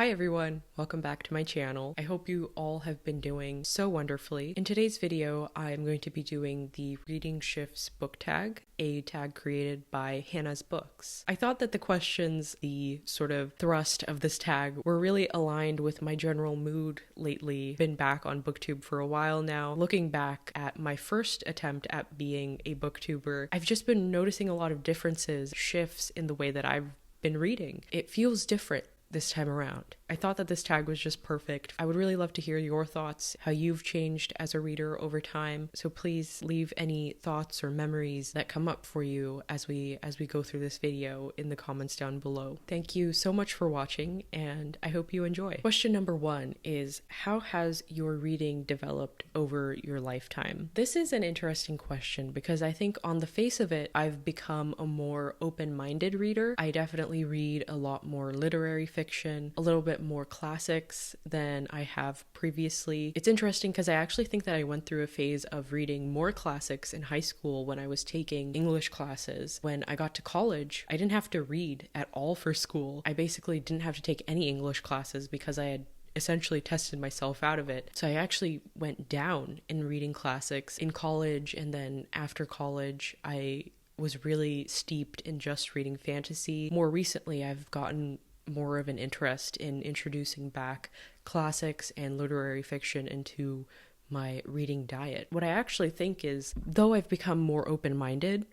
Hi everyone, welcome back to my channel. I hope you all have been doing so wonderfully. In today's video, I am going to be doing the Reading Shifts book tag, a tag created by Hannah's Books. I thought that the questions, the sort of thrust of this tag, were really aligned with my general mood lately. Been back on Booktube for a while now. Looking back at my first attempt at being a booktuber, I've just been noticing a lot of differences, shifts in the way that I've been reading. It feels different this time around. I thought that this tag was just perfect. I would really love to hear your thoughts, how you've changed as a reader over time. So please leave any thoughts or memories that come up for you as we go through this video in the comments down below. Thank you so much for watching, and I hope you enjoy. Question number 1 is, how has your reading developed over your lifetime? This is an interesting question because I think on the face of it, I've become a more open-minded reader. I definitely read a lot more literary fiction, a little bit more classics than I have previously. It's interesting because I actually think that I went through a phase of reading more classics in high school when I was taking English classes. When I got to college, I didn't have to read at all for school. I basically didn't have to take any English classes because I had essentially tested myself out of it. So I actually went down in reading classics in college, and then after college, I was really steeped in just reading fantasy. More recently, I've gotten more of an interest in introducing back classics and literary fiction into my reading diet. What I actually think is, though I've become more open-minded,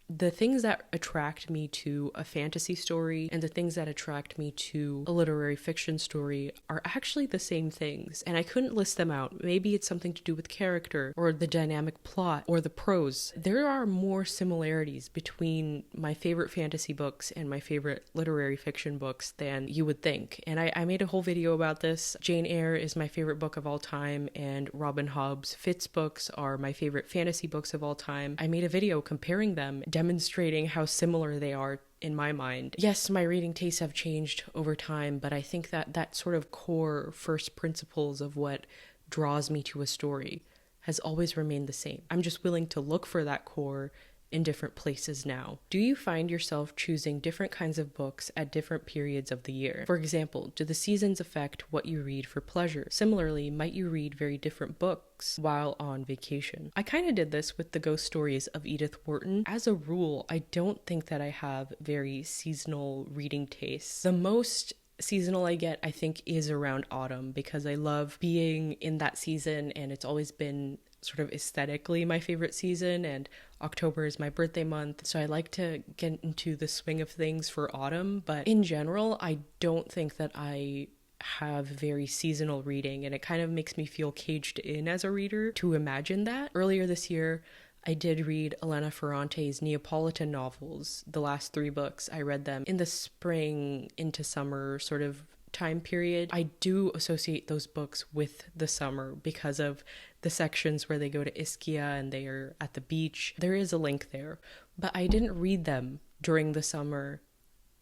the things that attract me to a fantasy story and the things that attract me to a literary fiction story are actually the same things, and I couldn't list them out. Maybe it's something to do with character or the dynamic plot or the prose. There are more similarities between my favorite fantasy books and my favorite literary fiction books than you would think, and I made a whole video about this. Jane Eyre is my favorite book of all time, and Robin Hobb's Fitz books are my favorite fantasy books of all time. I made a video comparing them, demonstrating how similar they are in my mind. Yes, my reading tastes have changed over time, but I think that that sort of core first principles of what draws me to a story has always remained the same. I'm just willing to look for that core in different places now. Do you find yourself choosing different kinds of books at different periods of the year? For example, do the seasons affect what you read for pleasure? Similarly, might you read very different books while on vacation? I kind of did this with the ghost stories of Edith Wharton. As a rule, I don't think that I have very seasonal reading tastes. The most seasonal I get, I think, is around autumn, because I love being in that season, and it's always been sort of aesthetically my favorite season, and October is my birthday month, so I like to get into the swing of things for autumn. But in general, I don't think that I have very seasonal reading, and it kind of makes me feel caged in as a reader to imagine that. Earlier this year, I did read Elena Ferrante's Neapolitan novels. The last 3 books, I read them in the spring into summer sort of time period. I do associate those books with the summer because of the sections where they go to Ischia and they are at the beach. There is a link there, but I didn't read them during the summer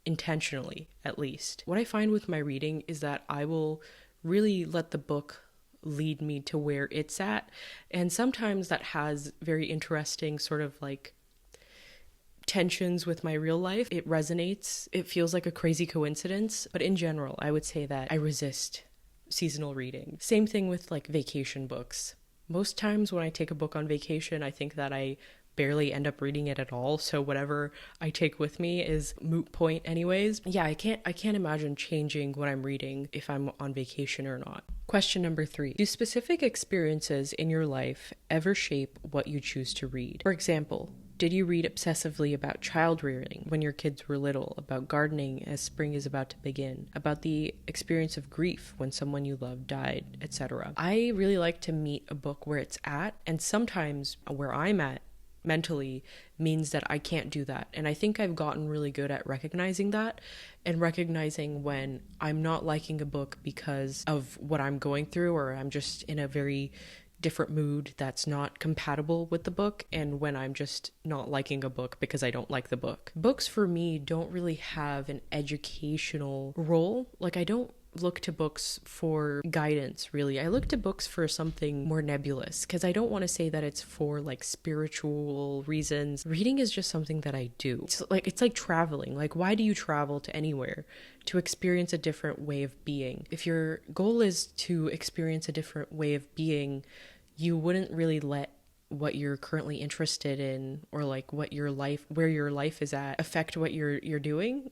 intentionally, at least. What I find with my reading is that I will really let the book lead me to where it's at, and sometimes that has very interesting sort of like tensions with my real life. It resonates. It feels like a crazy coincidence, but in general, I would say that I resist seasonal reading. Same thing with like vacation books. Most times when I take a book on vacation, I think that I barely end up reading it at all, so whatever I take with me is moot point anyways. Yeah, I can't imagine changing what I'm reading if I'm on vacation or not. Question number 3. Do specific experiences in your life ever shape what you choose to read? For example, did you read obsessively about child rearing when your kids were little, about gardening as spring is about to begin, about the experience of grief when someone you love died, etc.? I really like to meet a book where it's at, and sometimes where I'm at mentally means that I can't do that. And I think I've gotten really good at recognizing that, and recognizing when I'm not liking a book because of what I'm going through, or I'm just in a very different mood that's not compatible with the book, and when I'm just not liking a book because I don't like the book. Books for me don't really have an educational role. Like, I don't look to books for guidance, really. I look to books for something more nebulous, because I don't want to say that it's for like spiritual reasons. Reading is just something that I do. It's like traveling. Like, why do you travel to anywhere? To experience a different way of being. If your goal is to experience a different way of being, you wouldn't really let what you're currently interested in, or like where your life is at, affect what you're doing.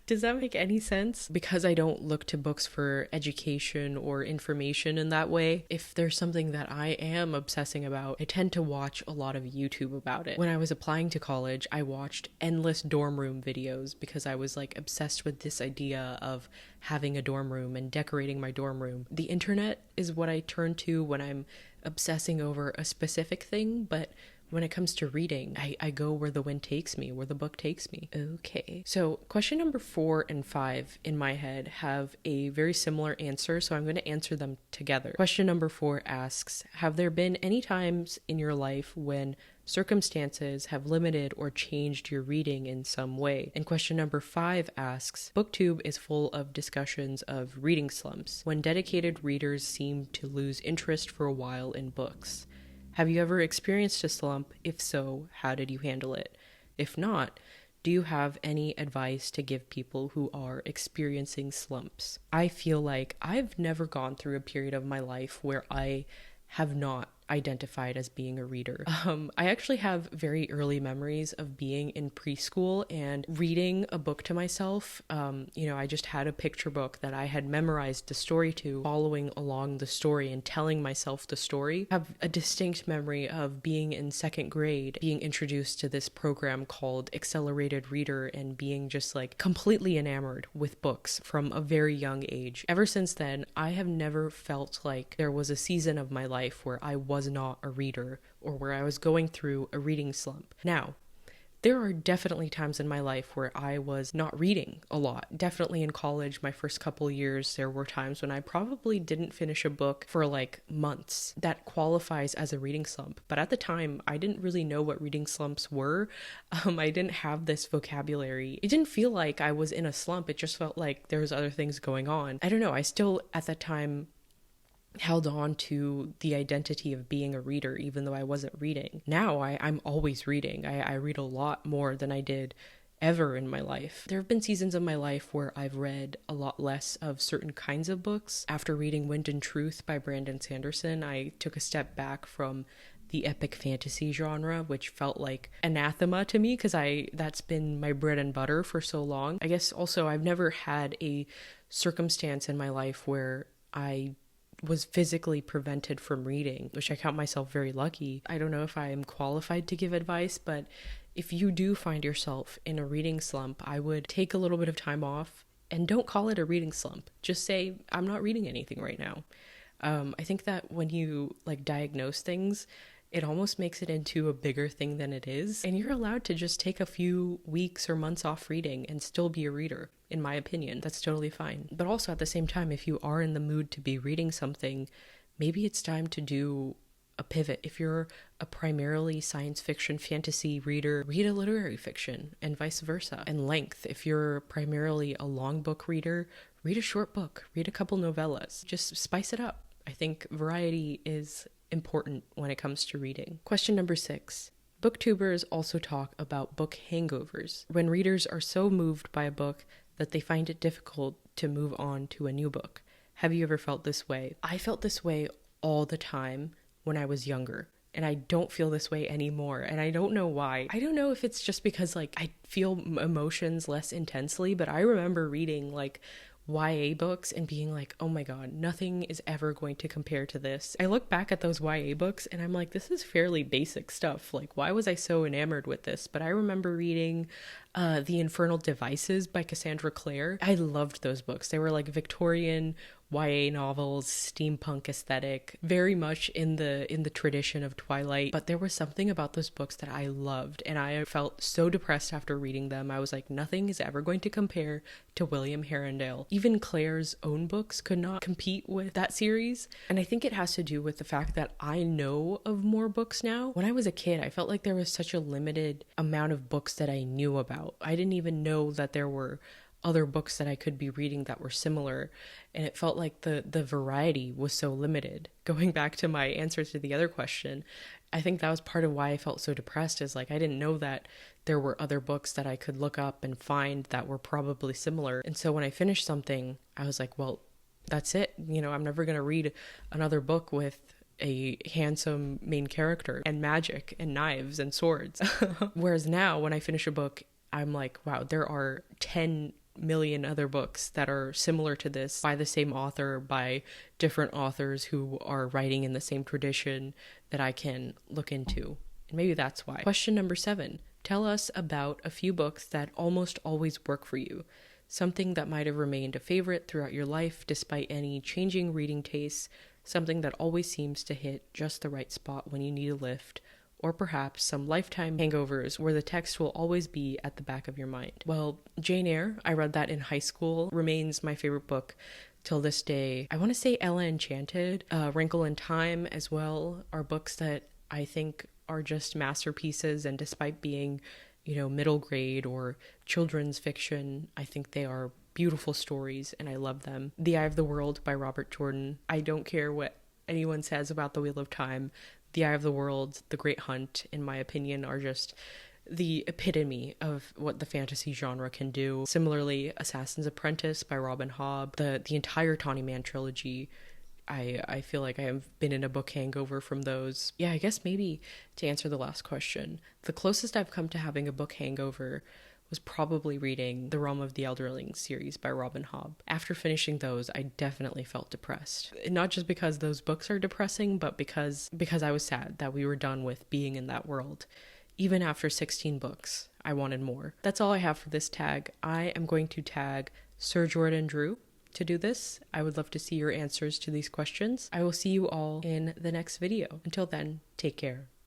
Does that make any sense? Because I don't look to books for education or information in that way. If there's something that I am obsessing about, I tend to watch a lot of YouTube about it. When I was applying to college, I watched endless dorm room videos because I was like obsessed with this idea of having a dorm room and decorating my dorm room. The internet is what I turn to when I'm obsessing over a specific thing, but when it comes to reading, I go where the wind takes me, where the book takes me. Okay. So question number 4 and 5 in my head have a very similar answer, so I'm going to answer them together. Question number 4 asks, have there been any times in your life when circumstances have limited or changed your reading in some way? And question number 5 asks, Booktube is full of discussions of reading slumps, when dedicated readers seem to lose interest for a while in books. Have you ever experienced a slump? If so, how did you handle it? If not, do you have any advice to give people who are experiencing slumps? I feel like I've never gone through a period of my life where I have not identified as being a reader. I actually have very early memories of being in preschool and reading a book to myself. I just had a picture book that I had memorized the story to, following along the story and telling myself the story. I have a distinct memory of being in 2nd grade, being introduced to this program called Accelerated Reader, and being just like completely enamored with books from a very young age. Ever since then, I have never felt like there was a season of my life where I was not a reader, or where I was going through a reading slump. Now, there are definitely times in my life where I was not reading a lot. Definitely in college, my first couple years, there were times when I probably didn't finish a book for like months. That qualifies as a reading slump. But at the time, I didn't really know what reading slumps were. I didn't have this vocabulary. It didn't feel like I was in a slump. It just felt like there was other things going on. I don't know. I still, at that time, held on to the identity of being a reader, even though I wasn't reading. Now I'm always reading. I read a lot more than I did ever in my life. There have been seasons of my life where I've read a lot less of certain kinds of books. After reading Wind and Truth by Brandon Sanderson, I took a step back from the epic fantasy genre, which felt like anathema to me because that's been my bread and butter for so long. I guess also I've never had a circumstance in my life where I was physically prevented from reading, which I count myself very lucky. I don't know if I am qualified to give advice, but if you do find yourself in a reading slump, I would take a little bit of time off, and don't call it a reading slump. Just say, I'm not reading anything right now. I think that when you diagnose things, it almost makes it into a bigger thing than it is. And you're allowed to just take a few weeks or months off reading and still be a reader, in my opinion. That's totally fine. But also at the same time, if you are in the mood to be reading something, maybe it's time to do a pivot. If you're a primarily science fiction fantasy reader, read a literary fiction, and vice versa. And length. If you're primarily a long book reader, read a short book, read a couple novellas. Just spice it up. I think variety is important when it comes to reading. Question number 6. Booktubers also talk about book hangovers, when readers are so moved by a book that they find it difficult to move on to a new book. Have you ever felt this way? I felt this way all the time when I was younger, and I don't feel this way anymore, and I don't know why. I don't know if it's just because I feel emotions less intensely, but I remember reading YA books and being like, oh my god, nothing is ever going to compare to this. I look back at those YA books and I'm like, this is fairly basic stuff. Why was I so enamored with this? But I remember reading The Infernal Devices by Cassandra Clare. I loved those books. They were Victorian YA novels, steampunk aesthetic, very much in the tradition of Twilight. But there was something about those books that I loved, and I felt so depressed after reading them. I was like, nothing is ever going to compare to William Herondale. Even Claire's own books could not compete with that series. And I think it has to do with the fact that I know of more books now. When I was a kid, I felt like there was such a limited amount of books that I knew about. I didn't even know that there were other books that I could be reading that were similar, and it felt like the variety was so limited. Going back to my answer to the other question, I think that was part of why I felt so depressed, is like I didn't know that there were other books that I could look up and find that were probably similar. And so when I finished something, I was like, well, that's it. I'm never going to read another book with a handsome main character and magic and knives and swords. Whereas now when I finish a book, I'm like, wow, there are 10 million other books that are similar to this by the same author, by different authors who are writing in the same tradition that I can look into. And maybe that's why. Question number 7. Tell us about a few books that almost always work for you. Something that might have remained a favorite throughout your life despite any changing reading tastes, something that always seems to hit just the right spot when you need a lift, or perhaps some lifetime hangovers where the text will always be at the back of your mind. Well, Jane Eyre, I read that in high school, remains my favorite book till this day. I want to say Ella Enchanted, Wrinkle in Time as well, are books that I think are just masterpieces, and despite being, middle grade or children's fiction, I think they are beautiful stories and I love them. The Eye of the World by Robert Jordan. I don't care what anyone says about The Wheel of Time. The Eye of the World, The Great Hunt, in my opinion, are just the epitome of what the fantasy genre can do. Similarly, Assassin's Apprentice by Robin Hobb, the entire Tawny Man trilogy. I feel like I have been in a book hangover from those. Yeah, I guess maybe to answer the last question, the closest I've come to having a book hangover was probably reading The Realm of the Elderling series by Robin Hobb. After finishing those, I definitely felt depressed. Not just because those books are depressing, but because I was sad that we were done with being in that world. Even after 16 books, I wanted more. That's all I have for this tag. I am going to tag Sir Jordan Drew to do this. I would love to see your answers to these questions. I will see you all in the next video. Until then, take care.